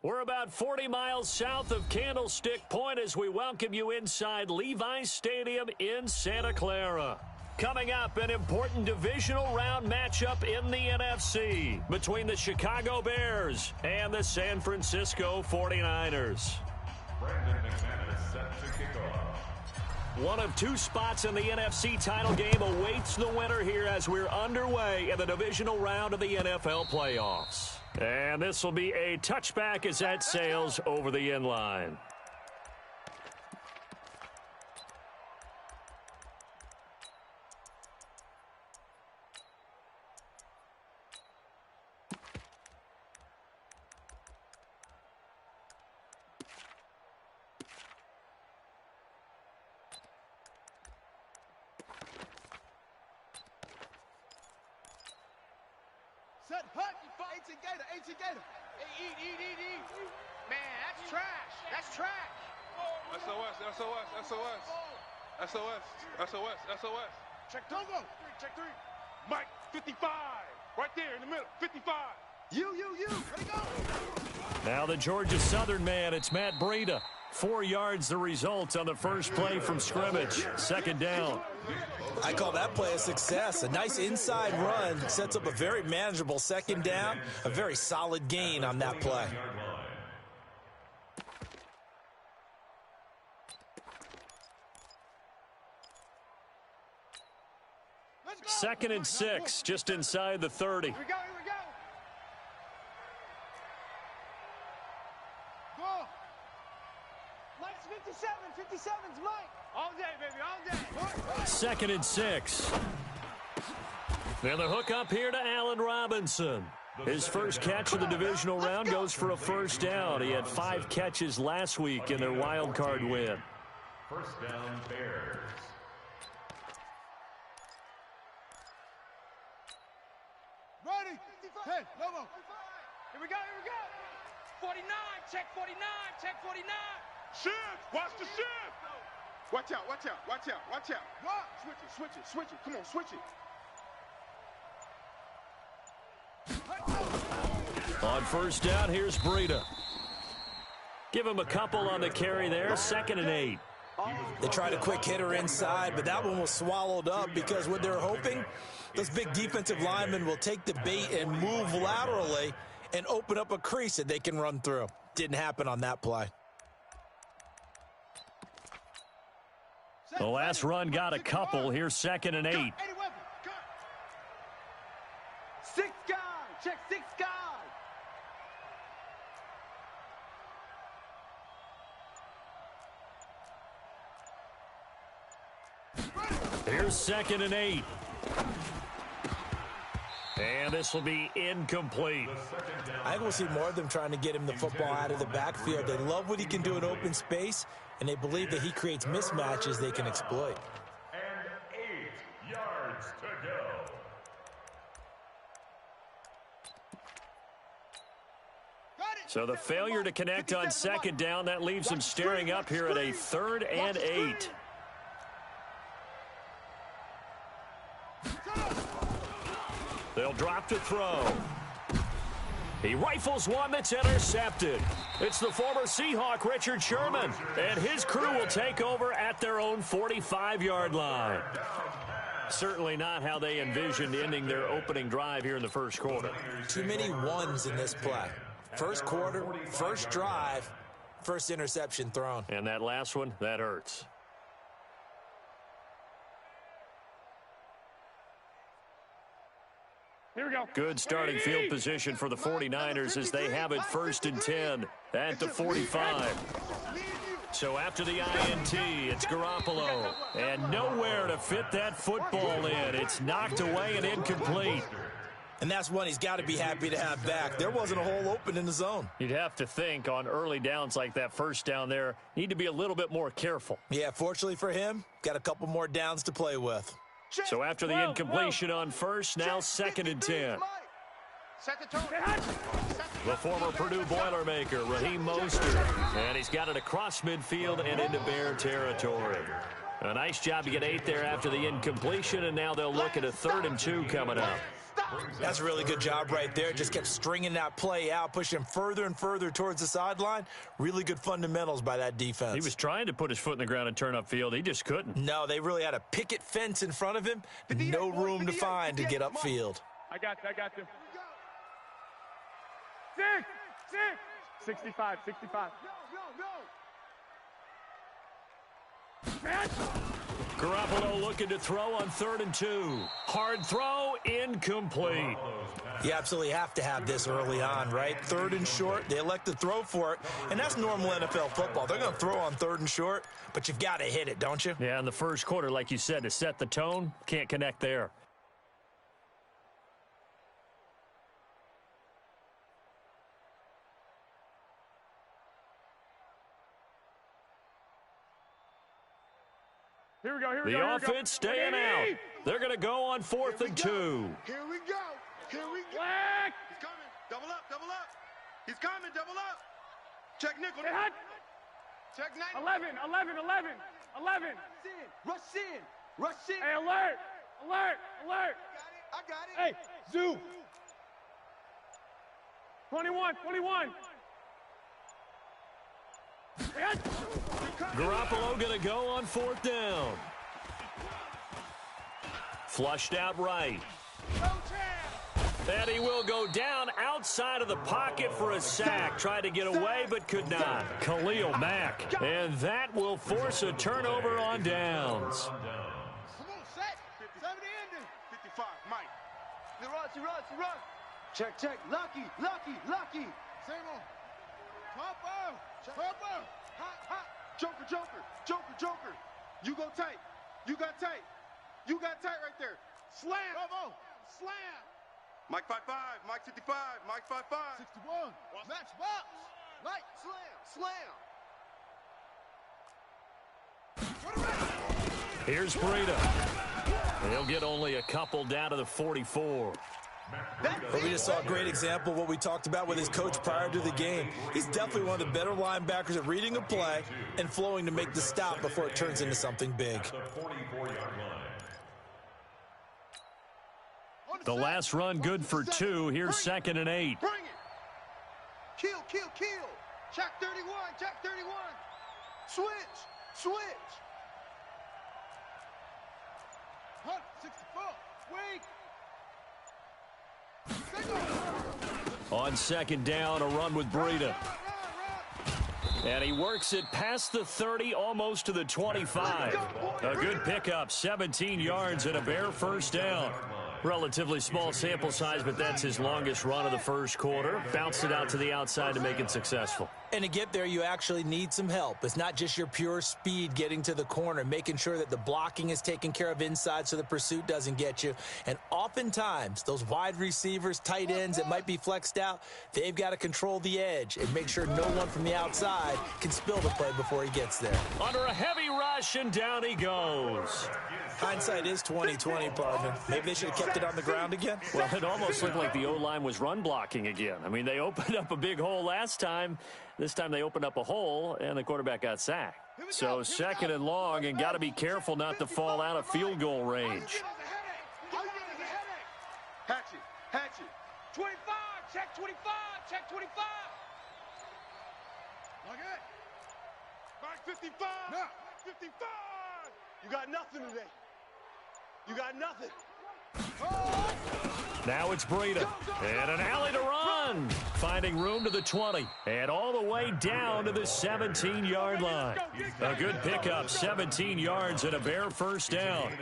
We're about 40 miles south of Candlestick Point as we welcome you inside Levi's Stadium in Santa Clara. Coming up, an important divisional round matchup in the NFC between the Chicago Bears and the San Francisco 49ers. Brandon McManus set to kick off. One of two spots in the NFC title game awaits the winner here as we're underway in the divisional round of the NFL playoffs. And this will be a touchback as that sails over the end line. Set, hut, 18 Gator. Hey, eat. Man, that's trash. That's trash. SOS. Check two. Check three. Mike, 55. Right there in the middle, 55. You. Ready, go. Now the Georgia Southern man, it's Matt Breida. 4 yards the result on the first play from scrimmage. Second down. I call that play a success. A nice inside run sets up a very manageable second down. A very solid gain on that play. Second and 6, just inside the 30. Here we go. Go. Mike's 57. 57's Mike. All day, baby, all day. Second and 6. And the hook up here to Allen Robinson. His first catch of the divisional round goes for a first down. He had 5 catches last week in their wild card win. First down, Bears. Ready. Hey, Lobo. Here we go. 49, check 49. Shift, watch the shift. Watch out. What? Switch it. Come on, switch it. On first down, here's Breida. Give him a couple on the carry there. Second and 8. They tried a quick hitter inside, but that one was swallowed up because what they're hoping, those big defensive linemen will take the bait and move laterally and open up a crease that they can run through. Didn't happen on that play. The last run got a couple. Here's second and 8. 6 guys. Check 6 guys. Here's second and 8. And this will be incomplete. I think we'll see more of them trying to get him the football out of the backfield. They love what he can do in open space, and they believe that he creates mismatches they can exploit. And 8 yards to go. So the failure to connect on second down, that leaves them staring up here at a 3rd and 8. They'll drop to throw. He rifles one that's intercepted. It's the former Seahawk, Richard Sherman, and his crew will take over at their own 45-yard line. Certainly not how they envisioned ending their opening drive here in the first quarter. Too many ones in this play. First quarter, first drive, first interception thrown. And that last one, that hurts. Here we go. Good starting field position for the 49ers as they have it first and 10 at the 45. So after the INT, it's Garoppolo. And nowhere to fit that football in. It's knocked away and incomplete. And that's one he's got to be happy to have back. There wasn't a hole open in the zone. You'd have to think on early downs like that first down there, need to be a little bit more careful. Yeah, fortunately for him, got a couple more downs to play with. So after the incompletion on first, now second and 10. Set the tone. The former Purdue Boilermaker, Raheem Mostert. And he's got it across midfield and into Bear territory. A nice job to get 8 there after the incompletion, and now they'll look at a 3rd and 2 coming up. Stop. That's a really good job right there. Just kept stringing that play out, pushing him further and further towards the sideline. Really good fundamentals by that defense. He was trying to put his foot in the ground and turn upfield. He just couldn't. No, they really had a picket fence in front of him. No room to find to get upfield. I got you. 65. Garoppolo looking to throw on 3rd and 2. Hard throw, incomplete. You absolutely have to have this early on, right? 3rd and short, they elect to throw for it, and that's normal NFL football. They're going to throw on 3rd and short, but you've got to hit it, don't you? Yeah, in the first quarter, like you said, to set the tone, can't connect there. Here we go. The offense staying out. They're going to go on 4th and 2. Here we go. Black. He's coming. Double up. He's coming. Double up. Check nickel. Check 9. 11. Rush in. Hey, alert. I got it. Hey, Zoo. 21. Garoppolo going to go on 4th down. Flushed out right. And he will go down outside of the pocket for a sack. Tried to get away, but could not. Khalil Mack. And that will force a turnover on downs. Come on, set. 55, Mike. He runs. Check. Lucky. Same on. Topper. Hot. Joker. You go tight. You got tight right there. Slam. Bravo. Slam. Mike 5'5", Mike 55, Mike 5'5". 61. Matchbox. Mike, slam. Here's Breida. He'll get only a couple down to the 44. But we just saw a great example of what we talked about with his coach prior to the game. He's definitely one of the better linebackers at reading a play and flowing to make the stop before it turns into something big. The last run good for 2. Here's 2nd and 8. Bring it. Kill. Check 31. Switch. Hunt. 64. Wait. On 2nd down, a run with Breida. And he works it past the 30, almost to the 25. A good pickup, 17 yards and a bare first down. Relatively small sample size, but that's his longest run of the first quarter. Bounced it out to the outside to make it successful. And to get there, you actually need some help. It's not just your pure speed getting to the corner, making sure that the blocking is taken care of inside so the pursuit doesn't get you. And oftentimes, those wide receivers, tight ends that might be flexed out, they've got to control the edge and make sure no one from the outside can spill the play before he gets there. Under a heavy rush, and down he goes. Hindsight is 20/20, partner. Maybe they should have kept it on the ground again. Well, it almost looked like the O-line was run blocking again. I mean, they opened up a big hole last time. This time they opened up a hole, and the quarterback got sacked. So 2nd and long, and got to be careful not to fall out of field goal range. Hatchet. 25. Check 25. Look it. Mark 55. No. 55. You got nothing today. You got nothing. Now it's Breida. And an alley to run. Finding room to the 20. And all the way down to the 17-yard line. A good pickup, 17 yards and a bare first down.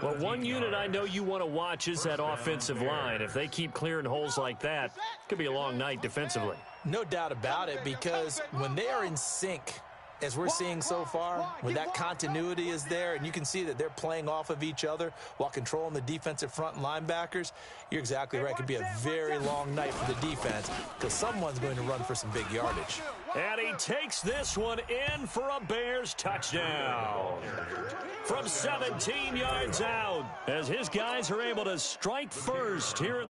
Well, one unit I know you want to watch is that offensive line. If they keep clearing holes like that, it could be a long night defensively. No doubt about it, because when they are in sync, as we're seeing so far, when that continuity is there and you can see that they're playing off of each other while controlling the defensive front and linebackers, you're exactly right. It could be a very long night for the defense because someone's going to run for some big yardage. And he takes this one in for a Bears touchdown. From 17 yards out, as his guys are able to strike first here.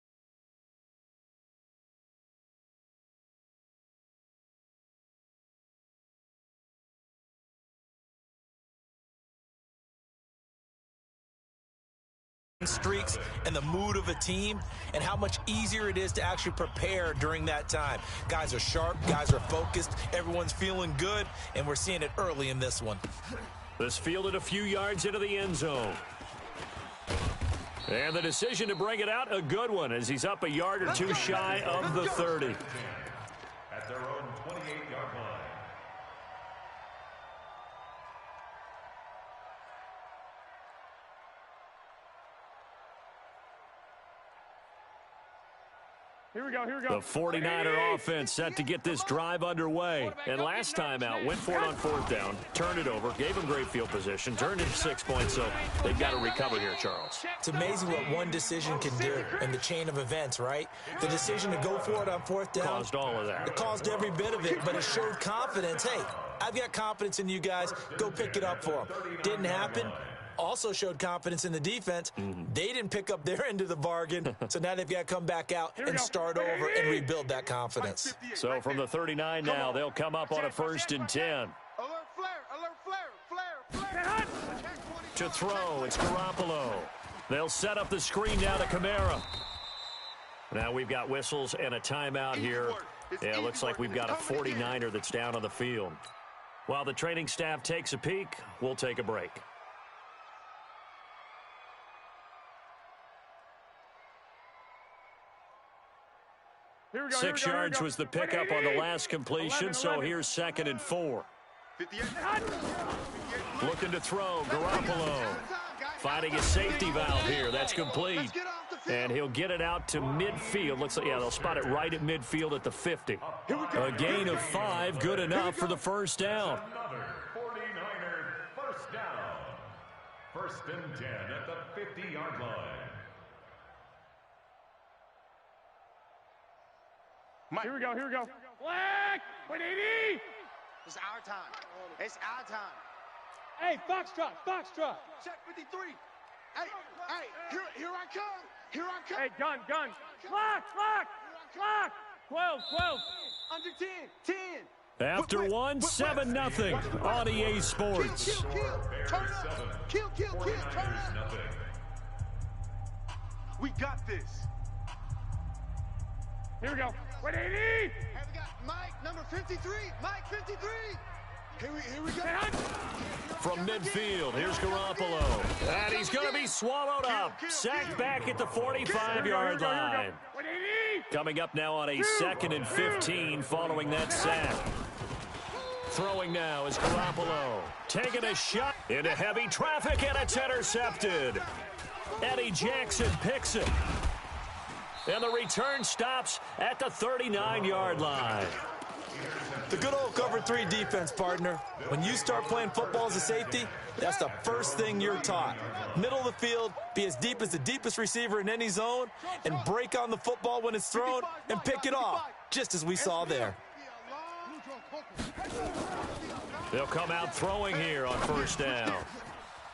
streaks and the mood of a team and how much easier it is to actually prepare during that time. Guys are sharp, guys are focused, everyone's feeling good, and we're seeing it early in this one. This fielded a few yards into the end zone. And the decision to bring it out, a good one, as he's up a yard or two shy of the 30. At their own 28-yard line. Here we go, here we go. The 49er offense set to get this drive underway. And last time out, went for it on 4th down, turned it over, gave them great field position, turned into 6 points, so they've got to recover here, Charles. It's amazing what one decision can do in the chain of events, right? The decision to go for it on 4th down. Caused all of that. It caused every bit of it, but it showed confidence. Hey, I've got confidence in you guys. Go pick it up for them. Didn't happen. Also showed confidence in the defense. They didn't pick up their end of the bargain, so now they've got to come back out and start over and rebuild that confidence. So from the 39 now, they'll come up on a 1st and 10. Alert flare. To throw, it's Garoppolo. They'll set up the screen down to Kamara. Now we've got whistles and a timeout here. Yeah, it looks like we've got a 49er that's down on the field. While the training staff takes a peek, we'll take a break. Here we go, 6 yards was the pickup on the last completion, so here's 2nd and 4. 58. Looking to throw, Garoppolo. Finding a safety valve here. That's complete. And he'll get it out to midfield. Looks like, yeah, they'll spot it right at midfield at the 50. A gain of 5, good enough for the 1st down. Another 49er first down. 1st and 10 at the 50-yard line. Here we go, here we go. Black! 180! It's our time. It's our time. Hey, Foxtrot, Foxtrot. Check 53. Hey, here I come. Here I come. Hey, gun. Clock. 12. Under 10. 10. After one, 7-0 on EA Sports. Turn up. Kill. Turn up. We got this. Here we go. 180! Hey, we got Mike, number 53. Mike, 53. Here we go. From midfield, here's Garoppolo. And he's going to be swallowed up. Sacked back at the 45-yard line. 180! Coming up now on a 2nd and 15 following that sack. Throwing now is Garoppolo. Taking a shot into heavy traffic, and it's intercepted. Eddie Jackson picks it. And the return stops at the 39-yard line. The good old cover 3 defense, partner. When you start playing football as a safety, that's the first thing you're taught. Middle of the field, be as deep as the deepest receiver in any zone, and break on the football when it's thrown and pick it off, just as we saw there. They'll come out throwing here on 1st down.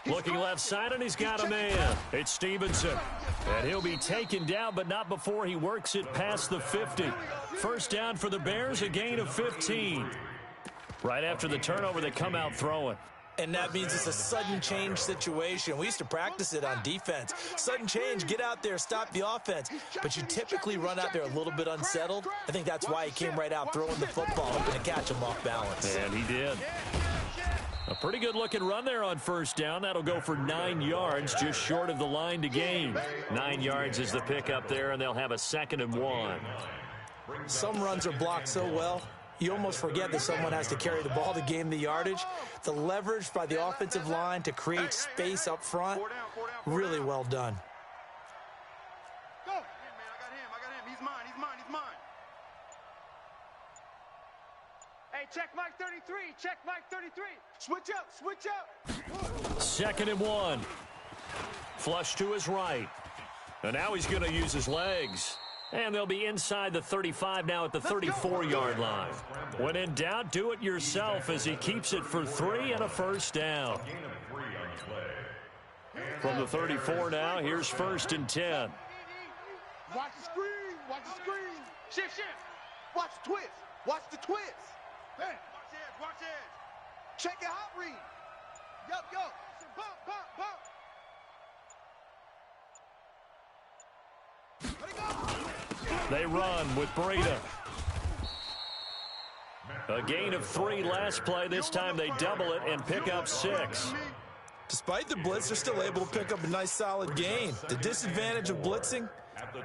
Looking left side, and he's got a man. It's Stevenson. And he'll be taken down, but not before he works it past the 50. 1st down for the Bears, a gain of 15. Right after the turnover, they come out throwing. And that means it's a sudden change situation. We used to practice it on defense. Sudden change, get out there, stop the offense. But you typically run out there a little bit unsettled. I think that's why he came right out throwing the football, hoping to catch him off balance. And he did. A pretty good-looking run there on 1st down. That'll go for 9 yards, just short of the line to gain. 9 yards is the pickup there, and they'll have a 2nd and 1. Some runs are blocked so well, you almost forget that someone has to carry the ball to gain the yardage. The leverage by the offensive line to create space up front, really well done. Go. Man, I got him. He's mine. Hey, check Mike 33. Check Mike 33. Switch up. 2nd and 1. Flush to his right. And now he's going to use his legs. And they'll be inside the 35 now at the 34-yard line. When in doubt, do it yourself as he keeps it for 3 and a 1st down. From the 34 now, here's 1st and 10. Watch the screen. Shift. Watch the twist. Hey, watch edge. Check your hot read. Go. Bump. They run with Breida. A gain of 3 last play. This time they double it and pick up 6. Despite the blitz, they're still able to pick up a nice solid gain. The disadvantage of blitzing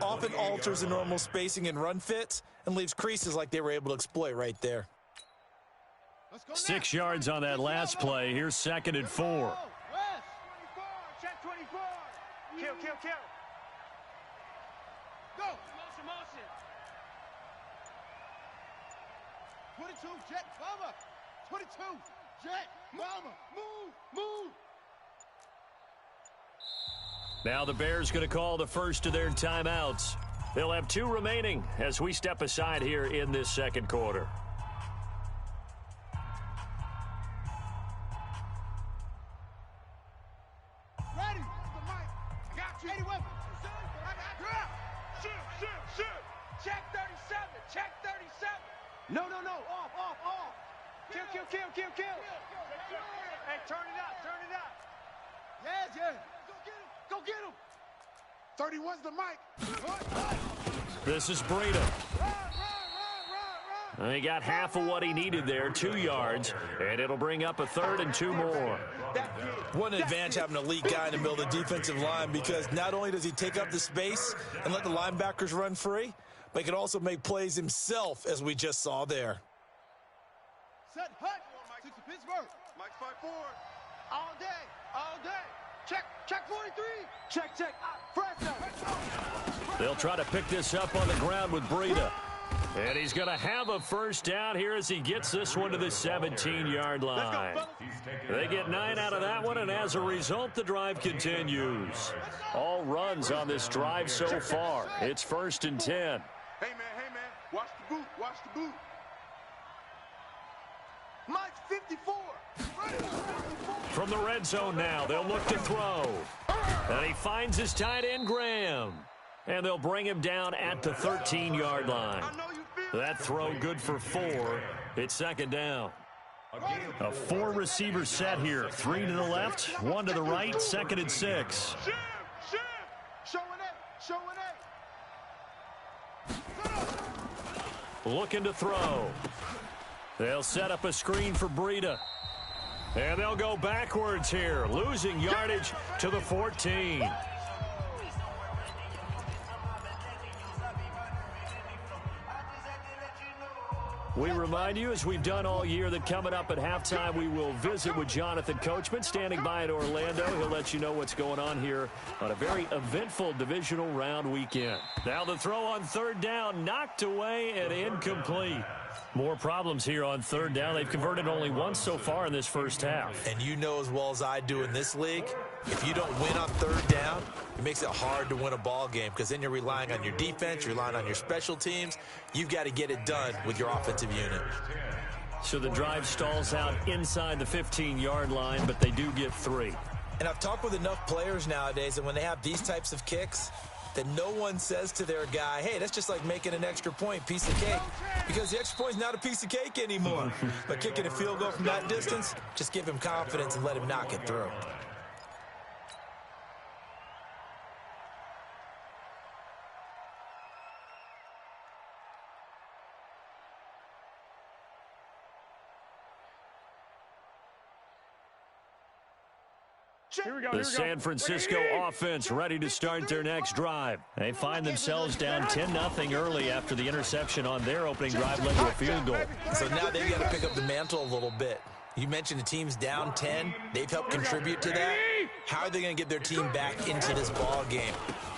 often alters the normal spacing and run fits and leaves creases like they were able to exploit right there. 6 yards on that last play. Here's 2nd and 4. Check 24. Kill. Go. Motion. 22, Jet, mama. 22, Jet, mama. Move. Now the Bears going to call the first of their timeouts. They'll have 2 remaining as we step aside here in this second quarter. Ready. The mic. Got you. 80 weapons. Shoot. Check 37. Check 37. No. Off. Kill. Hey, turn it up. Yeah. Go get him. 31's the mic. This is Breida. Run. He got half of what he needed there, 2 yards, and it'll bring up a 3rd and 2 more. One advantage having an elite guy in the middle of the defensive line, because not only does he take up the space and let the linebackers run free, but he can also make plays himself, as we just saw there. Set hut. 6 to Pittsburgh. Mike's 5-4. All day. Check 43. Check. Press. They'll try to pick this up on the ground with Breida. And he's going to have a first down here as he gets this one to the 17-yard line. They get 9 out of that one, and as a result, the drive continues. All runs on this drive so far. It's 1st and 10. Hey, man. Watch the boot. Mike's 54. From the red zone now, they'll look to throw. And he finds his tight end, Graham. And they'll bring him down at the 13-yard line. That throw good for 4. It's 2nd down. A 4-receiver set here. 3 to the left, 1 to the right, 2nd and 6. Showing it. Looking to throw. They'll set up a screen for Breida. And they'll go backwards here, losing yardage to the 14. We remind you, as we've done all year, that coming up at halftime, we will visit with Jonathan Coachman, standing by in Orlando. He'll let you know what's going on here on a very eventful divisional round weekend. Now the throw on 3rd down, knocked away and incomplete. More problems here on 3rd down. They've converted only once so far in this first half. And you know as well as I do in this league, if you don't win on 3rd down, it makes it hard to win a ball game, because then you're relying on your defense, you're relying on your special teams. You've got to get it done with your offensive unit. So the drive stalls out inside the 15-yard line, but they do get 3. And I've talked with enough players nowadays that when they have these types of kicks, that no one says to their guy, hey, that's just like making an extra point, piece of cake. Because the extra point is not a piece of cake anymore. But kicking a field goal from that distance, just give him confidence and let him knock it through. The San Francisco offense ready to start their next drive. They find themselves down 10-0 early after the interception on their opening drive led to a field goal. So now they've got to pick up the mantle a little bit. You mentioned the team's down 10. They've helped contribute to that. How are they going to get their team back into this ball game?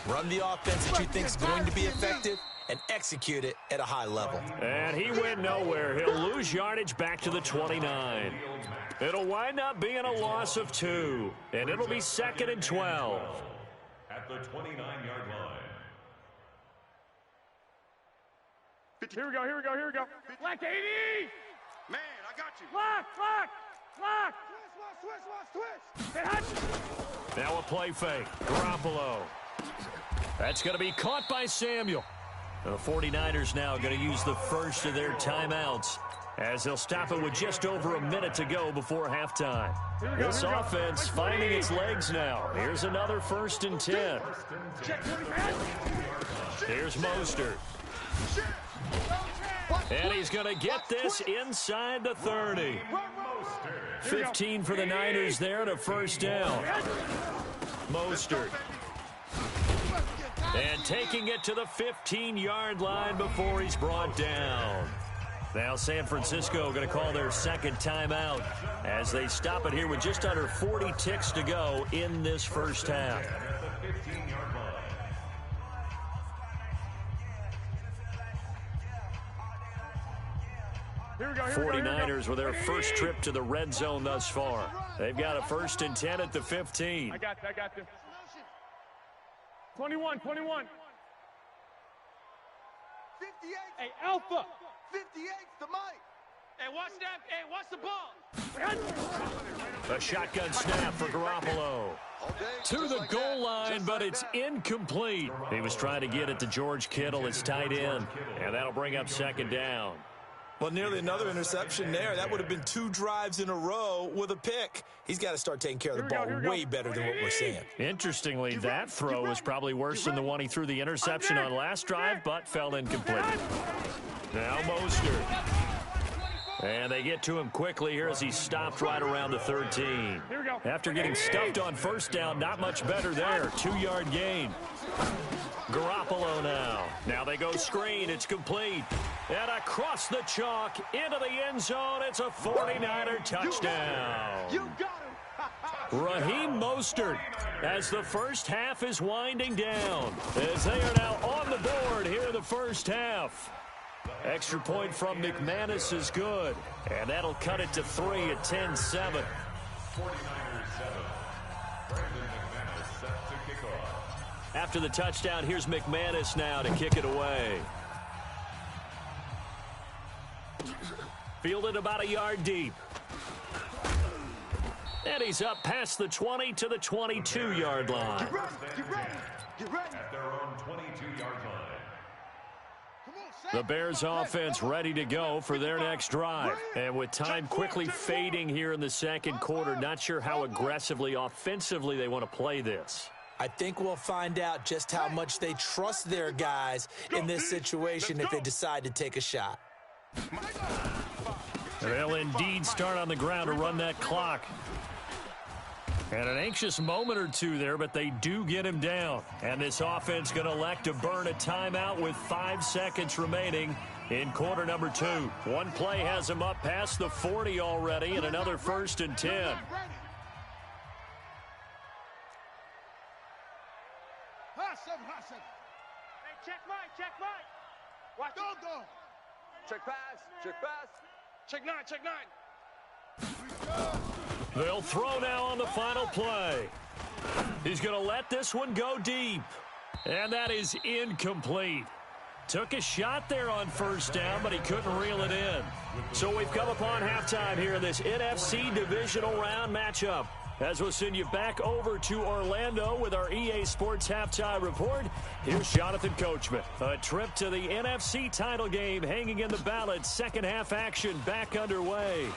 Run the offense that you think is going to be effective and execute it at a high level. And he went nowhere. He'll lose yardage back to the 29. It'll wind up being a loss of 2, and it'll be 2nd and 12. At the 29-yard line. Here we go. Black 80! Man, I got you. Lock! Twist. Now a play fake. Garoppolo. That's going to be caught by Samuel. The 49ers now going to use the first of their timeouts as they'll stop it with just over a minute to go before halftime. This offense finding its legs now. Here's another 1st and 10. Here's Mostert. And he's going to get this inside the 30. 15 for the Niners there and a 1st down. Mostert. And taking it to the 15-yard line before he's brought down. Now San Francisco going to call their 2nd timeout as they stop it here with just under 40 ticks to go in this 1st half. 49ers with their first trip to the red zone thus far. They've got a 1st and 10 at the 15. I got this. 21. 58. Hey, Alpha. 58's the mic. Hey, watch that. Hey, watch the ball. A shotgun snap for Garoppolo. To the goal line, but it's incomplete. He was trying to get it to George Kittle, his tight end, and that'll bring up 2nd down. Well, nearly another interception there. That would have been 2 drives in a row with a pick. He's got to start taking care of the ball way better than what we're seeing. Interestingly, that throw was probably worse than the one he threw the interception on last drive, but fell incomplete. Now Mostert. And they get to him quickly here as he stopped right around the 13. After getting stuffed on 1st down, not much better there. 2-yard gain. Garoppolo now. Now they go screen. It's complete. And across the chalk into the end zone. It's a 49er touchdown. You got him. Raheem Mostert as the 1st half is winding down. As they are now on the board here in the 1st half. Extra point from McManus is good. And that'll cut it to 3 at 10-7. After the touchdown, here's McManus now to kick it away. Fielded about a yard deep. And he's up past the 20 to the 22-yard line. Get ready. Get ready. At their own 22-yard line. The Bears offense ready to go for their next drive. And with time quickly fading here in the 2nd quarter, not sure how aggressively, offensively they want to play this. I think we'll find out just how much they trust their guys in this situation if they decide to take a shot. They'll indeed start on the ground to run that clock. And an anxious moment or two there, but they do get him down. And this offense going to elect to burn a timeout with 5 seconds remaining in quarter number 2. One play has him up past the 40 already, and another 1st and 10. Hey, check Mike. Watch Go. Check pass. Check 9. They'll throw now on the final play. He's going to let this one go deep. And that is incomplete. Took a shot there on 1st down, but he couldn't reel it in. So we've come upon halftime here in this NFC divisional round matchup. As we'll send you back over to Orlando with our EA Sports Halftime Report, here's Jonathan Coachman. A trip to the NFC title game hanging in the balance. 2nd half action back underway.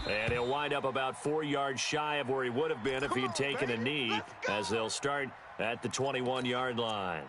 And he'll wind up about 4 yards shy of where he would have been if he had taken a knee, as they'll start at the 21-yard line.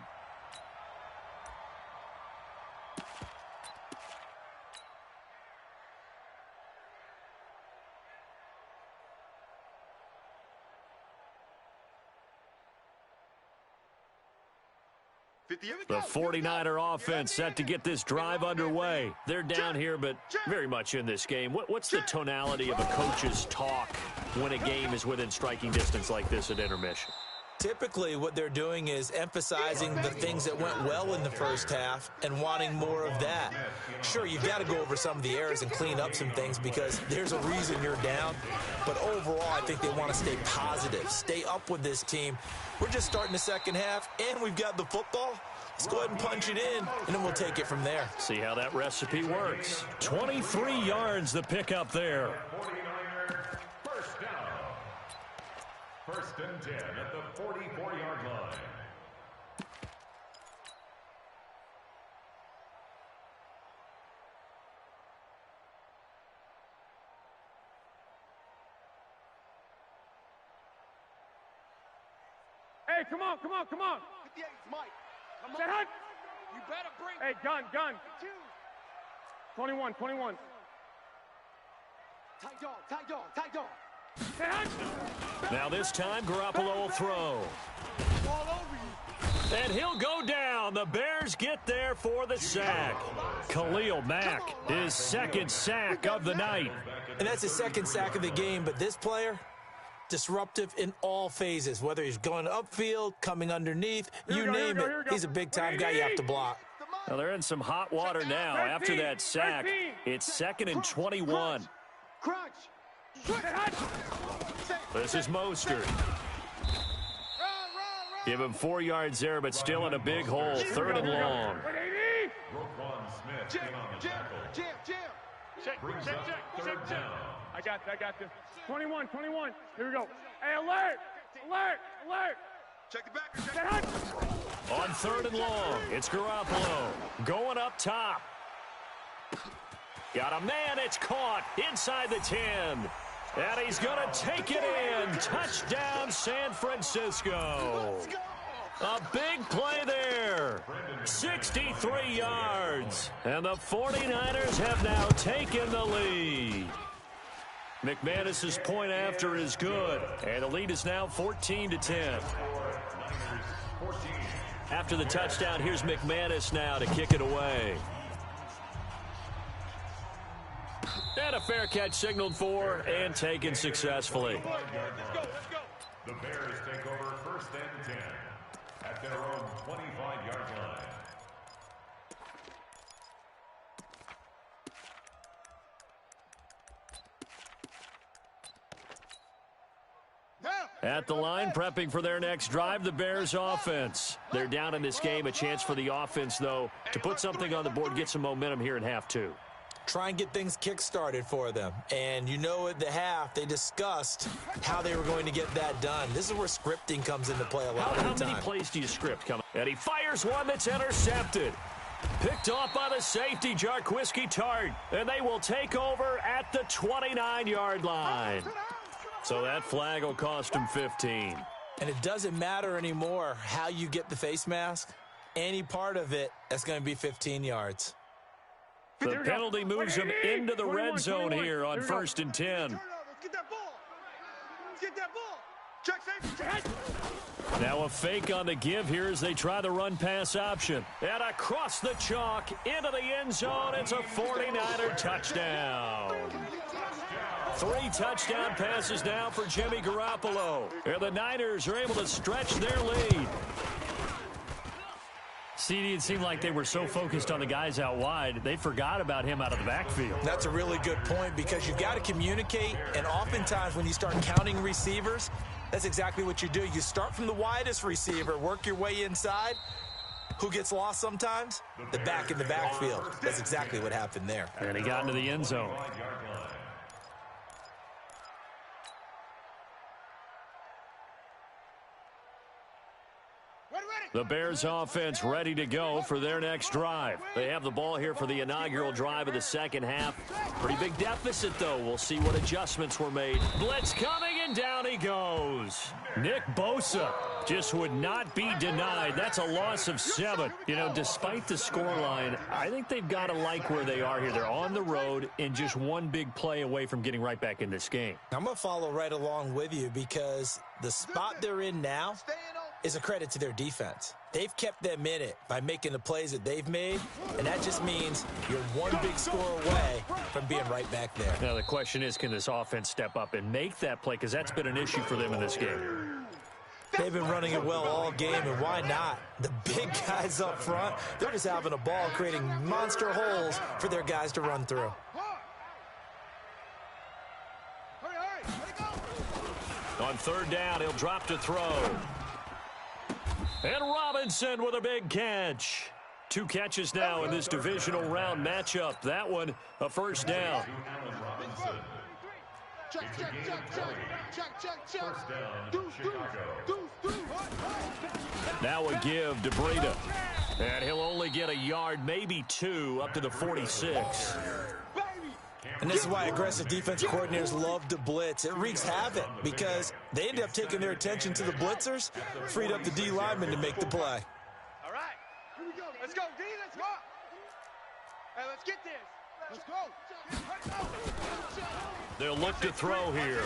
The 49er offense set to get this drive underway. They're down here, but very much in this game. What's the tonality of a coach's talk when a game is within striking distance like this at intermission? Typically, what they're doing is emphasizing the things that went well in the 1st half and wanting more of that. Sure, you've got to go over some of the errors and clean up some things because there's a reason you're down. But overall, I think they want to stay positive, stay up with this team. We're just starting the 2nd half, and we've got the football. Let's go ahead and punch it in, and then we'll take it from there. See how that recipe works. 23 yards the pickup there. 49er, 1st down. 1st and 10 at the 44-yard line. Hey, come on. 58's Mike. Come Set on. hunt. You better bring. Hey, gun. 21. Tight dog. Set hunt. Now this time, Garoppolo will throw. All over you. And he'll go down. The Bears get there for the sack. Khalil Mack, his second sack of the night. And that's his second sack of the game, but this player, disruptive in all phases, whether he's going upfield, coming underneath, you name it. He's a big-time guy you have to block. Well, they're in some hot water now after that sack. It's 2nd and 21. Crunch. This is Mostert. Give him 4 yards there, but still in a big hole. 3rd and long. Roquan Smith in on the tackle. Check. Brings up third down. I got this. 21. Here we go. Hey, alert. Check the back. Set hunt. On 3rd and long, it's Garoppolo going up top. Got a man, it's caught inside the 10. And he's going to take it in. Touchdown, San Francisco. A big play there. 63 yards. And the 49ers have now taken the lead. McManus's point after is good. And the lead is now 14-10. After the touchdown, here's McManus now to kick it away. And a fair catch signaled for and taken successfully. The Bears take over 1st and 10 at their own 25-yard line. At the line, prepping for their next drive, the Bears offense. They're down in this game. A chance for the offense, though, to put something on the board, get some momentum here in half 2. Try and get things kick-started for them. And you know at the half, they discussed how they were going to get that done. This is where scripting comes into play a lot of the time. How many plays do you script coming? And he fires one that's intercepted. Picked off by the safety, Jarquiski Tart. And they will take over at the 29-yard line. So that flag will cost him 15. And it doesn't matter anymore how you get the face mask. Any part of it, that's going to be 15 yards. The penalty moves him into the red zone here on 1st and 10. Let's get that ball. Check safety. Now a fake on the give here as they try the run pass option. And across the chalk into the end zone. It's a 49er touchdown. 3 touchdown passes now for Jimmy Garoppolo. And the Niners are able to stretch their lead. CD, it seemed like they were so focused on the guys out wide, they forgot about him out of the backfield. That's a really good point because you've got to communicate, and oftentimes when you start counting receivers, that's exactly what you do. You start from the widest receiver, work your way inside. Who gets lost sometimes? The back in the backfield. That's exactly what happened there. And he got into the end zone. The Bears offense ready to go for their next drive. They have the ball here for the inaugural drive of the second half. Pretty big deficit, though. We'll see what adjustments were made. Blitz coming, and down he goes. Nick Bosa just would not be denied. That's a loss of 7. You know, despite the scoreline, I think they've got to like where they are here. They're on the road and just one big play away from getting right back in this game. I'm going to follow right along with you because the spot they're in now is a credit to their defense. They've kept them in it by making the plays that they've made, and that just means you're one big score away from being right back there. Now, the question is, can this offense step up and make that play? Because that's been an issue for them in this game. They've been running it well all game, and why not? The big guys up front, they're just having a ball, creating monster holes for their guys to run through. On 3rd down, he'll drop to throw. And Robinson with a big catch. 2 catches now in this divisional round matchup. That one, a first down. Check. First down, Chicago. Now a give to Breida. And he'll only get a yard, maybe 2, up to the 46. And this is why aggressive defense coordinators love to blitz. It wreaks havoc because they end up taking their attention to the blitzers, freed up the D lineman to make the play. All right. Here we go. Let's go, D. Let's go. Hey, let's get this. Let's go. They'll look to throw here.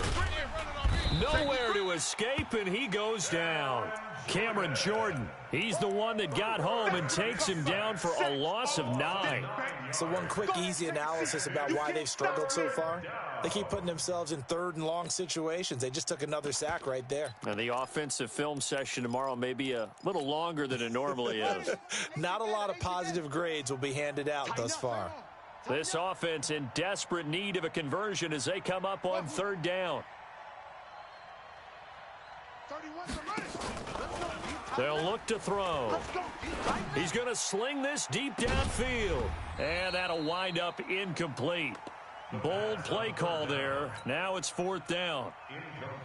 Nowhere to escape, and he goes down. Cameron Jordan, he's the one that got home and takes him down for a loss of 9. So one quick, easy analysis about why they've struggled so far. They keep putting themselves in third and long situations. They just took another sack right there. And the offensive film session tomorrow may be a little longer than it normally is. Not a lot of positive grades will be handed out thus far. This offense in desperate need of a conversion as they come up on 3rd down. They'll look to throw. He's going to sling this deep downfield. And that'll wind up incomplete. Bold play call there. Now it's 4th down.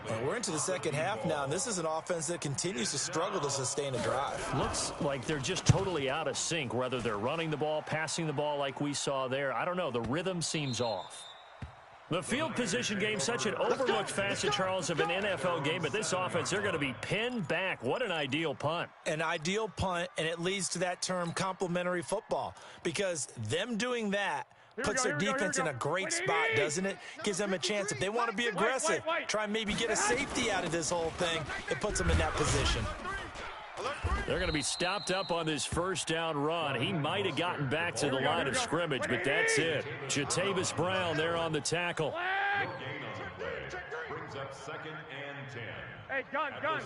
And we're into the second half now, and this is an offense that continues to struggle to sustain a drive. Looks like they're just totally out of sync, whether they're running the ball, passing the ball like we saw there. I don't know. The rhythm seems off. The field position game, such an overlooked facet, Charles, of an NFL game, but this offense, they're going to be pinned back. What an ideal punt. An ideal punt, and it leads to that term complementary football, because them doing that puts their defense in a great spot, doesn't it? Gives them a chance. If they want to be aggressive, try and maybe get a safety out of this whole thing, it puts them in that position. They're going to be stopped up on this 1st down run. He might have gotten back to the line of scrimmage, but that's it. Jatavis Brown there on the tackle. Brings up 2nd and 10. Hey, gun. 7-yard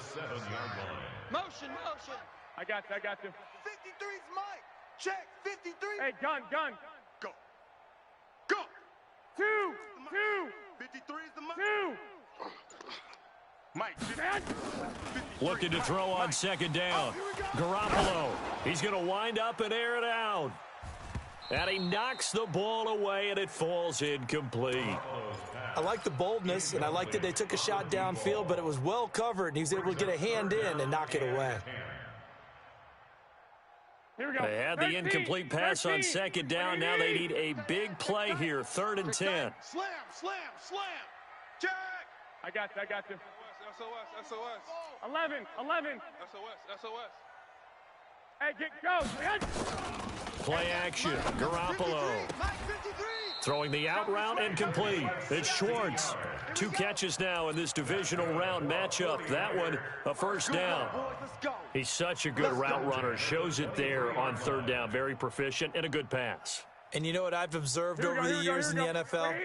line. Motion. I got you. 53's Mike. Check. 53. Hey, gun. Go. 2. 53 is the Mike. 2. Mike. Looking to throw on 2nd down. Garoppolo. He's going to wind up and air it out. And he knocks the ball away, and it falls incomplete. I like the boldness, and I like that they took a shot downfield, but it was well covered, and he was able to get a hand in and knock it away. Here we go. They had the incomplete pass on 2nd down. Now they need a big play here, 3rd and 10. Slam. Check. I got you. SOS. 11. SOS. Hey, go. Play action. Garoppolo Mike 53. throwing the out route and complete. It's Schwartz. 2 catches now in this divisional round matchup. That one, a 1st down. He's such a good route runner. Shows it there on 3rd down. Very proficient and a good pass. And you know what I've observed over the years in the NFL?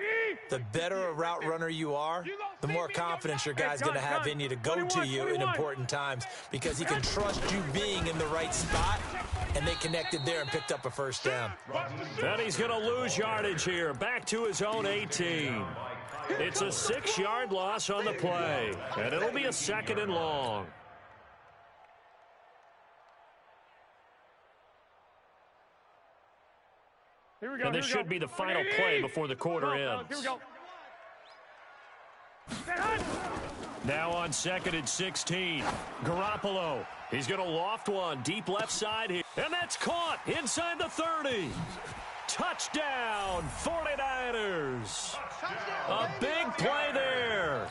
The better a route runner you are, the more confidence your guy's going to have in you to go to you in important times, because he can trust you being in the right spot, and they connected there and picked up a 1st down. And he's going to lose yardage here, back to his own 18. It's a 6-yard loss on the play, and it'll be a 2nd and long. Here we go. And this should be the final play before the quarter ends. Here we go. Now on 2nd and 16. Garoppolo. He's going to loft one deep left side here. And that's caught inside the 30. Touchdown, 49ers. A big play there.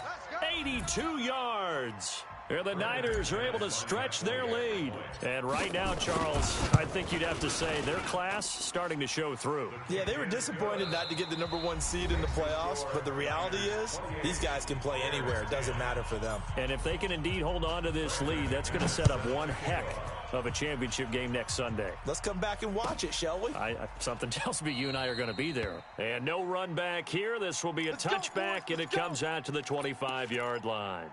82 yards. And the Niners are able to stretch their lead. And right now, Charles, I think you'd have to say their class starting to show through. Yeah, they were disappointed not to get the #1 seed in the playoffs, but the reality is these guys can play anywhere. It doesn't matter for them. And if they can indeed hold on to this lead, that's going to set up one heck of a championship game next Sunday. Let's come back and watch it, shall we? Something tells me you and I are going to be there. And no run back here. This will be a touchback, and it comes out to the 25-yard line.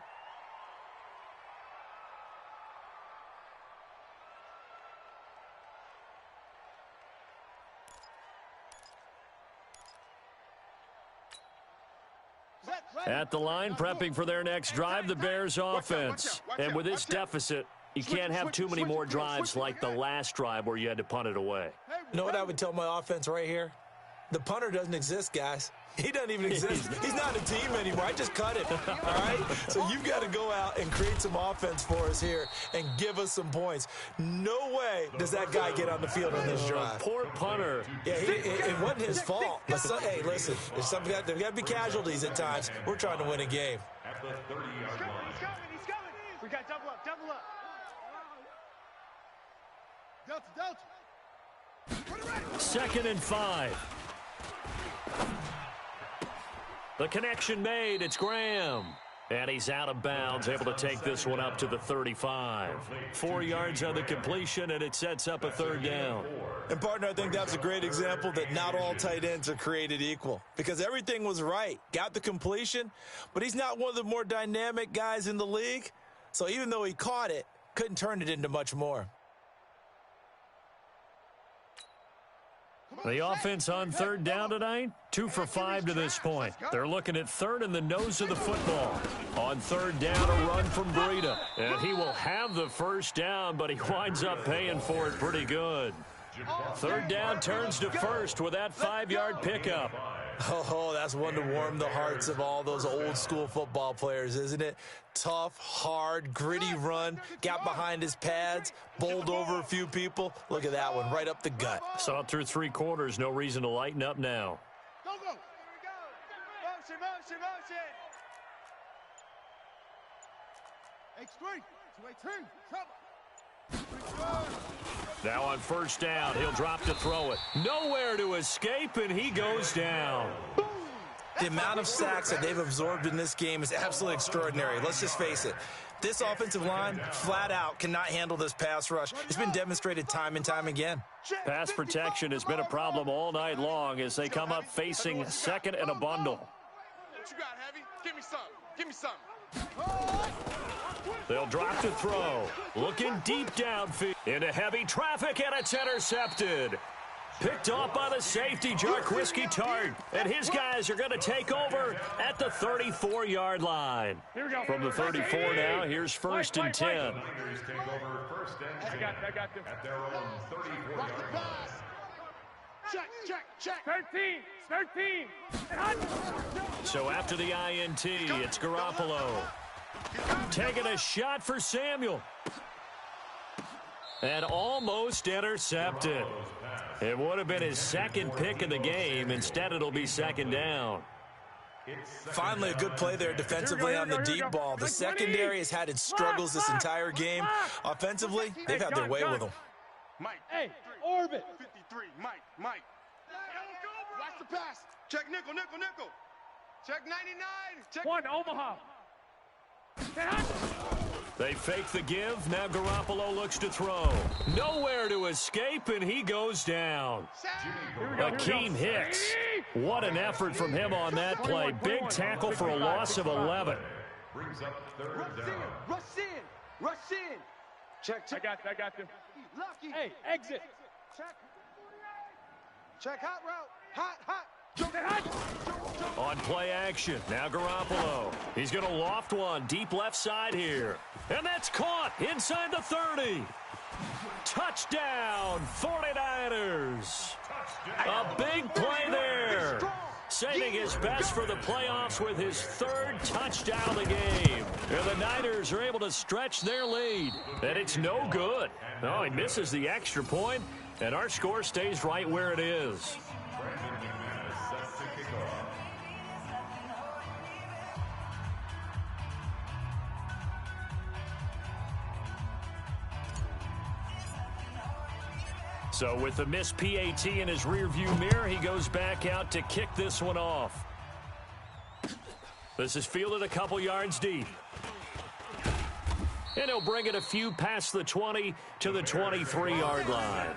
At the line, prepping for their next drive, the Bears offense. And with this deficit, you can't have too many more drives like the last drive where you had to punt it away. You know what I would tell my offense right here? The punter doesn't exist, guys. He doesn't even exist. He's not a team anymore. I just cut him, all right? So you've got to go out and create some offense for us here and give us some points. No way does that guy get on the field on this drive. Poor punter. Yeah, it wasn't his fault. But hey, listen, there's got to be casualties at times. We're trying to win a game. At the 30-yard line. He's coming. We got double up, double up. Delta. Put it right. 2nd and 5. The connection made. It's Graham. And he's out of bounds, able to take this one up to the 35. 4 yards on the completion, and it sets up a 3rd down. And, partner, I think that's a great example that not all tight ends are created equal because everything was right. Got the completion, but he's not one of the more dynamic guys in the league. So even though he caught it, couldn't turn it into much more. The offense on 3rd down tonight, 2 for 5 to this point. They're looking at 3rd in the nose of the football. On 3rd down, a run from Breida. And he will have the 1st down, but he winds up paying for it pretty good. 3rd down turns to 1st with that 5-yard pickup. Oh, that's one to warm the hearts of all those old-school football players, isn't it? Tough, hard, gritty run, got behind his pads, bowled over a few people. Look at that one, right up the gut. Saw it through 3 quarters, no reason to lighten up now. Go. Here we go. Motion. H3. 218. Trouble. Now on 1st down, he'll drop to throw it. Nowhere to escape, and he goes down. The amount of sacks that they've absorbed in this game is absolutely extraordinary. Let's just face it. This offensive line, flat out, cannot handle this pass rush. It's been demonstrated time and time again. Pass protection has been a problem all night long as they come up facing 2nd and a bundle. What you got, Heavy? Give me something. They'll drop to throw. Looking deep downfield. Into heavy traffic, and it's intercepted. Picked off by the safety, Jarquiski Tart. And his guys are going to take over at the 34-yard line. From the 34 now, here's 1st and 10. Niners take over 1st and 10 I got them. at their own 34-yard line. Check. 13. So after the INT, it's Garoppolo. Taking a shot for Samuel. And almost intercepted. It would have been his 2nd pick of the game. Instead, it'll be 2nd down. Finally, a good play there defensively on the deep ball. The secondary has had its struggles this entire game. Offensively, they've had their way with them. Mike. Hey, orbit. 53. Mike. Watch the pass. Check nickel. Check 99. Check 1, Omaha. They fake the give. Now Garoppolo looks to throw. Nowhere to escape, and he goes down. Akeem Hicks. What an effort from him on that play. Big tackle for a loss of 11. Brings up 3rd down. Rush in. Check. I got them. Lucky. Hey, exit. Check hot route. Hot. On play action, now Garoppolo. He's going to loft one deep left side here. And that's caught inside the 30. Touchdown, 49ers. A big play there. Saving his best for the playoffs with his 3rd touchdown of the game. And the Niners are able to stretch their lead. And it's no good. Oh, he misses the extra point, and our score stays right where it is. So with the missed PAT in his rearview mirror, he goes back out to kick this one off. This is fielded a couple yards deep. And he'll bring it a few past the 20 to the 23-yard line.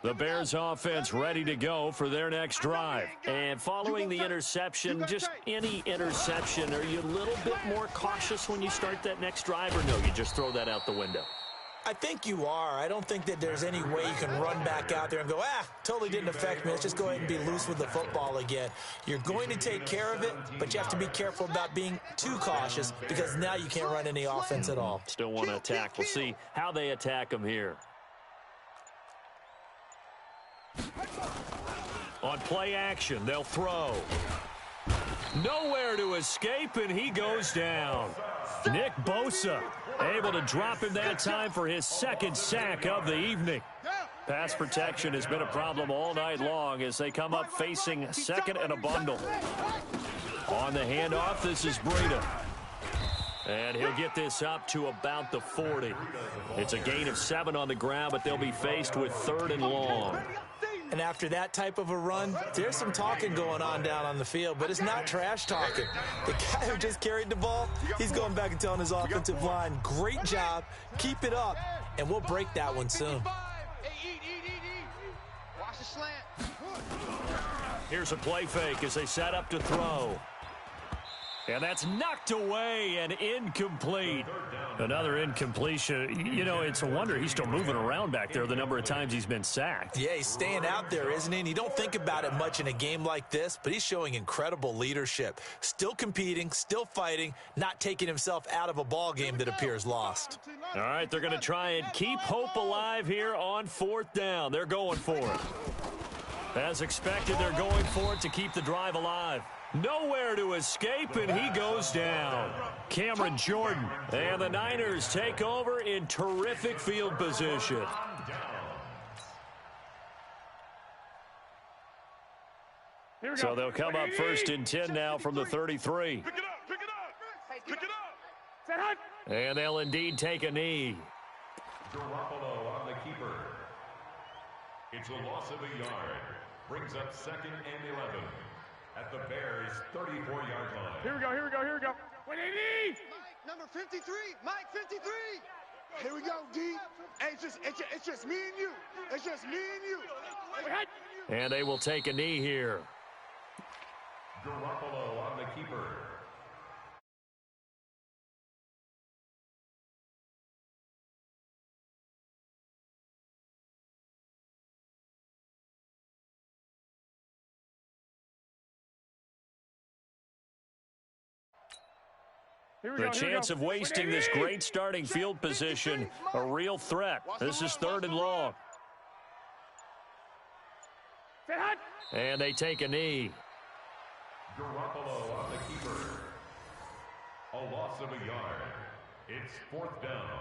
The Bears offense ready to go for their next drive. And following the interception, just any interception, are you a little bit more cautious when you start that next drive, or no, you just throw that out the window? I think you are. I don't think that there's any way you can run back out there and go, totally didn't affect me. Let's just go ahead and be loose with the football again. You're going to take care of it, but you have to be careful about being too cautious because now you can't run any offense at all. Still want to attack. We'll see how they attack them here. On play action, they'll throw. Nowhere to escape, and he goes down. Nick Bosa able to drop him that time for his second sack of the evening. Pass protection has been a problem all night long as they come up facing second and a bundle. On the handoff, this is Breida. And he'll get this up to about the 40. It's a gain of 7 on the ground, but they'll be faced with 3rd and long. And after that type of a run, there's some talking going on down on the field, but it's not trash talking. The guy who just carried the ball, he's going back and telling his offensive line, great job, keep it up, and we'll break that one soon. Watch the slant. Here's a play fake as they set up to throw. And that's knocked away and incomplete. Another incompletion. You know, it's a wonder he's still moving around back there the number of times he's been sacked. Yeah, he's staying out there, isn't he? And you don't think about it much in a game like this, but he's showing incredible leadership. Still competing, still fighting, not taking himself out of a ball game that appears lost. All right, they're going to try and keep hope alive here on 4th down. They're going for it. As expected, they're going for it to keep the drive alive. Nowhere to escape, and he goes down. Cameron Jordan. And the Niners take over in terrific field position. So they'll come up 1st and 10 now from the 33. Pick it up, pick it up, pick it up. And they'll indeed take a knee. Garoppolo on the keeper. It's a loss of a yard. Brings up 2nd and 11. At the Bears' 34-yard line. Here we go. 180! Mike, number 53. Mike, 53. Here we go, D. Hey, it's just me and you. It's just me and you. And they will take a knee here. Garoppolo on the keeper. The chance of wasting this great starting field position, a real threat. This is 3rd and long. And they take a knee. Garoppolo on the keeper. A loss of a yard. It's 4th down.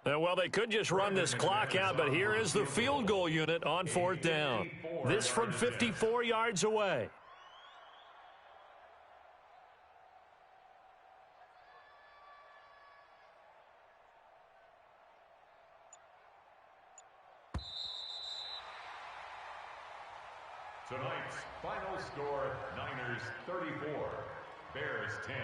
Well, they could just run this clock out, but here is the field goal unit on 4th down. This from 54 yards away. Tonight's final score, Niners 34, Bears 10.